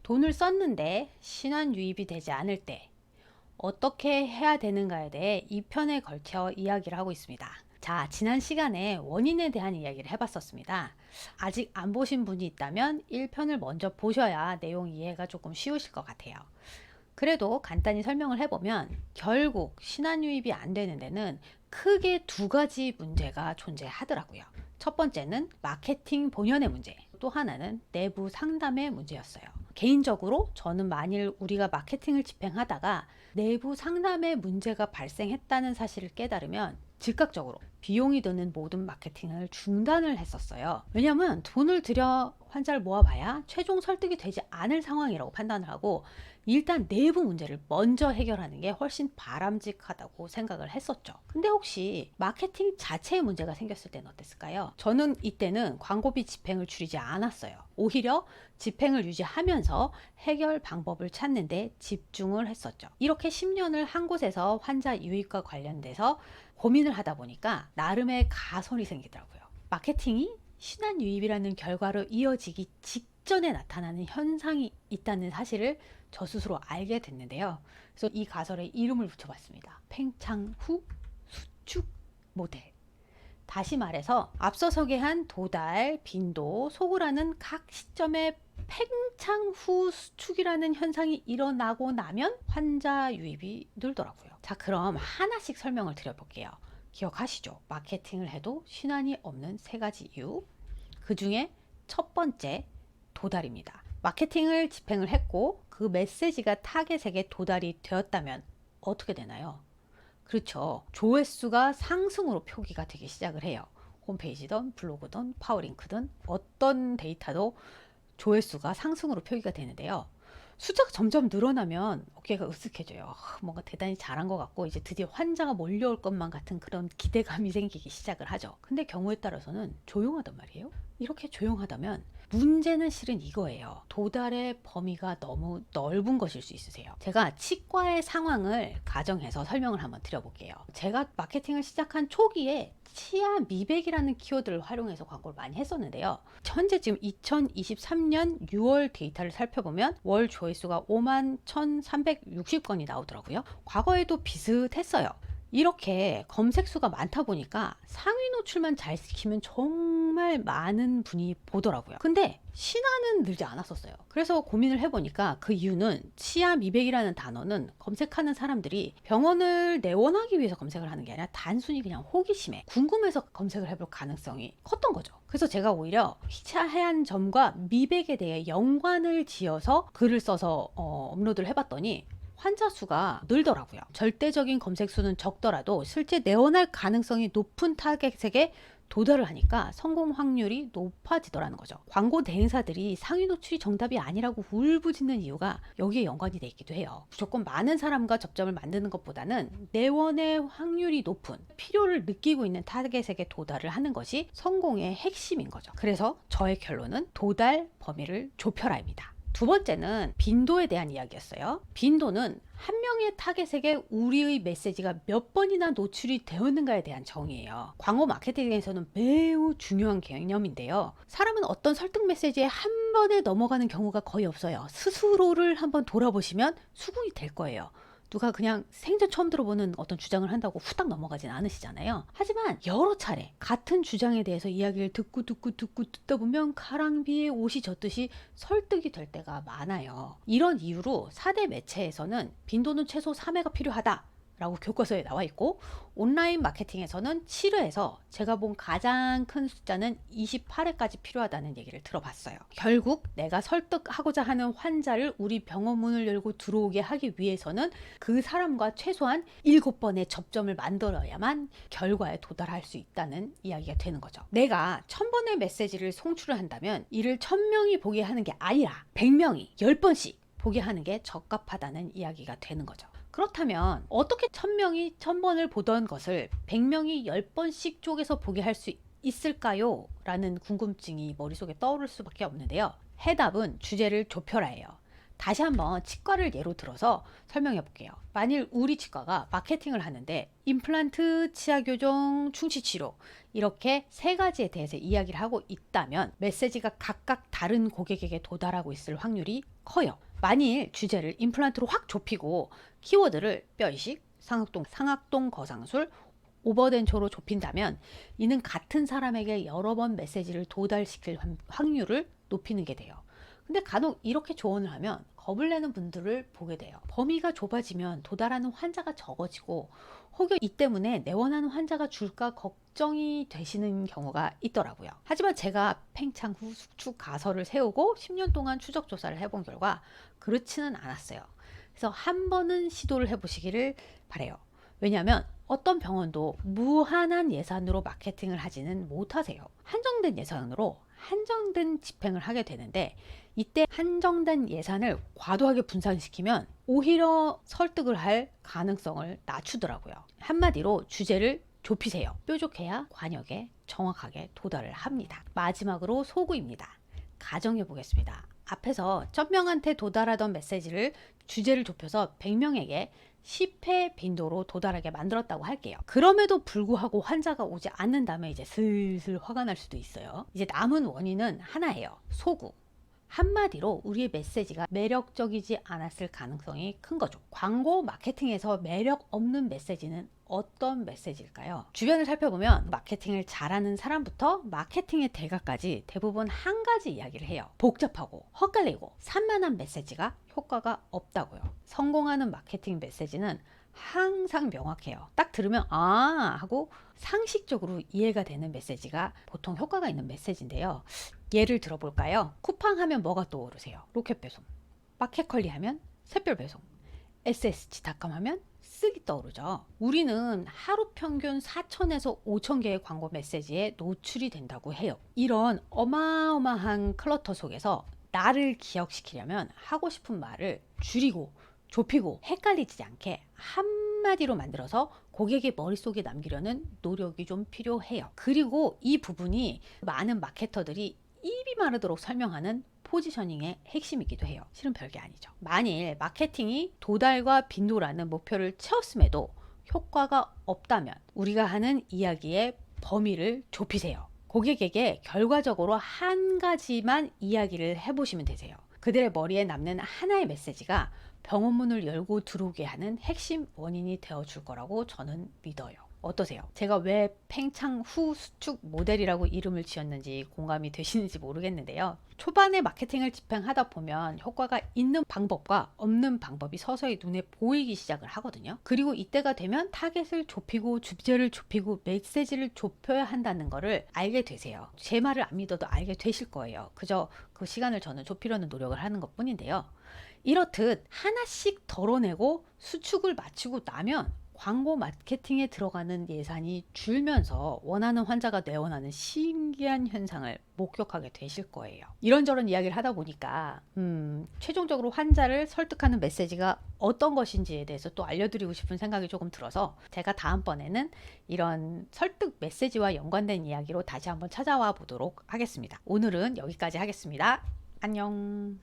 돈을 썼는데 신한 유입이 되지 않을 때 어떻게 해야 되는가에 대해 2편에 걸쳐 이야기를 하고 있습니다. 자, 지난 시간에 원인에 대한 이야기를 해봤었습니다. 아직 안 보신 분이 있다면 1편을 먼저 보셔야 내용 이해가 조금 쉬우실 것 같아요. 그래도 간단히 설명을 해보면 결국 신한 유입이 안 되는 데는 크게 두 가지 문제가 존재하더라고요. 첫 번째는 마케팅 본연의 문제, 또 하나는 내부 상담의 문제였어요. 개인적으로 저는 만일 우리가 마케팅을 집행하다가 내부 상담의 문제가 발생했다는 사실을 깨달으면 즉각적으로 비용이 드는 모든 마케팅을 중단을 했었어요. 왜냐하면 돈을 들여 환자를 모아봐야 최종 설득이 되지 않을 상황이라고 판단을 하고 일단 내부 문제를 먼저 해결하는 게 훨씬 바람직하다고 생각을 했었죠. 근데 혹시 마케팅 자체의 문제가 생겼을 때는 어땠을까요? 저는 이때는 광고비 집행을 줄이지 않았어요. 오히려 집행을 유지하면서 해결 방법을 찾는 데 집중을 했었죠. 이렇게 10년을 한 곳에서 환자 유입과 관련돼서 고민을 하다 보니까 나름의 가설이 생기더라고요. 마케팅이 신한 유입이라는 결과로 이어지기 직전에 나타나는 현상이 있다는 사실을 저 스스로 알게 됐는데요. 그래서 이 가설에 이름을 붙여봤습니다. 팽창후 수축 모델. 다시 말해서 앞서 소개한 도달, 빈도, 소구라는 각 시점의 팽창 후 수축이라는 현상이 일어나고 나면 환자 유입이 늘더라고요. 자, 그럼 하나씩 설명을 드려볼게요. 기억하시죠? 마케팅을 해도 신환이 없는 세 가지 이유. 그 중에 첫 번째, 도달입니다. 마케팅을 집행을 했고 그 메시지가 타겟에게 도달이 되었다면 어떻게 되나요? 그렇죠. 조회수가 상승으로 표기가 되기 시작을 해요. 홈페이지든 블로그든 파워링크든 어떤 데이터도 조회수가 상승으로 표기가 되는데요. 숫자가 점점 늘어나면 어깨가 으쓱해져요. 뭔가 대단히 잘한 것 같고 이제 드디어 환자가 몰려올 것만 같은 그런 기대감이 생기기 시작을 하죠. 근데 경우에 따라서는 조용하단 말이에요. 이렇게 조용하다면 문제는 실은 이거예요. 도달의 범위가 너무 넓은 것일 수 있으세요. 제가 치과의 상황을 가정해서 설명을 한번 드려볼게요. 제가 마케팅을 시작한 초기에 치아 미백이라는 키워드를 활용해서 광고를 많이 했었는데요. 현재 지금 2023년 6월 데이터를 살펴보면 월 조회수가 51,360건이 나오더라고요. 과거에도 비슷했어요. 이렇게 검색수가 많다 보니까 상위 노출만 잘 시키면 정말 많은 분이 보더라고요. 근데 신화는 늘지 않았었어요. 그래서 고민을 해보니까 그 이유는 치아 미백이라는 단어는 검색하는 사람들이 병원을 내원하기 위해서 검색을 하는 게 아니라 단순히 그냥 호기심에 궁금해서 검색을 해볼 가능성이 컸던 거죠. 그래서 제가 오히려 희차한 점과 미백에 대해 연관을 지어서 글을 써서 업로드를 해봤더니 환자 수가 늘더라고요. 절대적인 검색 수는 적더라도 실제 내원할 가능성이 높은 타겟에게 도달을 하니까 성공 확률이 높아지더라는 거죠. 광고 대행사들이 상위 노출이 정답이 아니라고 울부짖는 이유가 여기에 연관이 돼 있기도 해요. 무조건 많은 사람과 접점을 만드는 것보다는 내원의 확률이 높은 필요를 느끼고 있는 타겟에게 도달을 하는 것이 성공의 핵심인 거죠. 그래서 저의 결론은 도달 범위를 좁혀라입니다. 두 번째는 빈도에 대한 이야기였어요. 빈도는 한 명의 타겟에게 우리의 메시지가 몇 번이나 노출이 되었는가에 대한 정의예요. 광고 마케팅에서는 매우 중요한 개념인데요. 사람은 어떤 설득 메시지에 한 번에 넘어가는 경우가 거의 없어요. 스스로를 한번 돌아보시면 수긍이 될 거예요. 누가 그냥 생전 처음 들어보는 어떤 주장을 한다고 후딱 넘어가진 않으시잖아요. 하지만 여러 차례 같은 주장에 대해서 이야기를 듣다 보면 가랑비에 옷이 젖듯이 설득이 될 때가 많아요. 이런 이유로 4대 매체에서는 빈도는 최소 3회가 필요하다 라고 교과서에 나와 있고 온라인 마케팅에서는 7회에서 제가 본 가장 큰 숫자는 28회까지 필요하다는 얘기를 들어봤어요. 결국 내가 설득하고자 하는 환자를 우리 병원 문을 열고 들어오게 하기 위해서는 그 사람과 최소한 7번의 접점을 만들어야만 결과에 도달할 수 있다는 이야기가 되는 거죠. 내가 1000번의 메시지를 송출을 한다면 이를 1000명이 보게 하는 게 아니라 100명이 10번씩 보게 하는 게 적합하다는 이야기가 되는 거죠. 그렇다면 어떻게 1000명이 1000번을 보던 것을 100명이 10번씩 쪼개서 보게 할 수 있을까요? 라는 궁금증이 머릿속에 떠오를 수밖에 없는데요. 해답은 주제를 좁혀라예요. 다시 한번 치과를 예로 들어서 설명해 볼게요. 만일 우리 치과가 마케팅을 하는데 임플란트, 치아 교정, 충치 치료 이렇게 세 가지에 대해서 이야기를 하고 있다면 메시지가 각각 다른 고객에게 도달하고 있을 확률이 커요. 만일 주제를 임플란트로 확 좁히고 키워드를 뼈이식, 상악동 거상술, 오버된 초로 좁힌다면 이는 같은 사람에게 여러 번 메시지를 도달시킬 확률을 높이는 게 돼요. 근데 간혹 이렇게 조언을 하면 겁을 내는 분들을 보게 돼요. 범위가 좁아지면 도달하는 환자가 적어지고 혹여 이 때문에 내원하는 환자가 줄까 걱정이 되시는 경우가 있더라고요. 하지만 제가 팽창 후 수축 가설을 세우고 10년 동안 추적 조사를 해본 결과 그렇지는 않았어요. 그래서 한 번은 시도를 해보시기를 바래요. 왜냐하면 어떤 병원도 무한한 예산으로 마케팅을 하지는 못하세요. 한정된 예산으로 한정된 집행을 하게 되는데 이때 한정된 예산을 과도하게 분산시키면 오히려 설득을 할 가능성을 낮추더라고요. 한마디로 주제를 좁히세요. 뾰족해야 관역에 정확하게 도달을 합니다. 마지막으로 소구입니다. 가정해 보겠습니다. 앞에서 1000명한테 도달하던 메시지를 주제를 좁혀서 100명에게 10회 빈도로 도달하게 만들었다고 할게요. 그럼에도 불구하고 환자가 오지 않는다면 이제 슬슬 화가 날 수도 있어요. 이제 남은 원인은 하나예요. 소구. 한마디로 우리의 메시지가 매력적이지 않았을 가능성이 큰 거죠. 광고 마케팅에서 매력 없는 메시지는 어떤 메시지일까요? 주변을 살펴보면 마케팅을 잘하는 사람부터 마케팅의 대가까지 대부분 한 가지 이야기를 해요. 복잡하고 헛갈리고 산만한 메시지가 효과가 없다고요. 성공하는 마케팅 메시지는 항상 명확해요. 딱 들으면 아 하고 상식적으로 이해가 되는 메시지가 보통 효과가 있는 메시지인데요. 예를 들어볼까요? 쿠팡 하면 뭐가 떠오르세요? 로켓 배송. 마켓컬리 하면 샛별 배송. SSG닷컴 하면 쓱이 떠오르죠. 우리는 하루 평균 4,000에서 5,000개의 광고 메시지에 노출이 된다고 해요. 이런 어마어마한 클러터 속에서 나를 기억시키려면 하고 싶은 말을 줄이고 좁히고 헷갈리지 않게 한마디로 만들어서 고객의 머릿속에 남기려는 노력이 좀 필요해요. 그리고 이 부분이 많은 마케터들이 입이 마르도록 설명하는 포지셔닝의 핵심이기도 해요. 실은 별게 아니죠. 만일 마케팅이 도달과 빈도라는 목표를 채웠음에도 효과가 없다면 우리가 하는 이야기의 범위를 좁히세요. 고객에게 결과적으로 한 가지만 이야기를 해보시면 되세요. 그들의 머리에 남는 하나의 메시지가 병원 문을 열고 들어오게 하는 핵심 원인이 되어줄 거라고 저는 믿어요. 어떠세요? 제가 왜 팽창 후 수축 모델이라고 이름을 지었는지 공감이 되시는지 모르겠는데요. 초반에 마케팅을 집행하다 보면 효과가 있는 방법과 없는 방법이 서서히 눈에 보이기 시작을 하거든요. 그리고 이때가 되면 타겟을 좁히고 주제를 좁히고 메시지를 좁혀야 한다는 거를 알게 되세요. 제 말을 안 믿어도 알게 되실 거예요. 그저 그 시간을 저는 좁히려는 노력을 하는 것 뿐인데요. 이렇듯 하나씩 덜어내고 수축을 마치고 나면 광고 마케팅에 들어가는 예산이 줄면서 원하는 환자가 내원하는 신기한 현상을 목격하게 되실 거예요. 이런저런 이야기를 하다 보니까 최종적으로 환자를 설득하는 메시지가 어떤 것인지에 대해서 또 알려드리고 싶은 생각이 조금 들어서 제가 다음번에는 이런 설득 메시지와 연관된 이야기로 다시 한번 찾아와 보도록 하겠습니다. 오늘은 여기까지 하겠습니다. 안녕.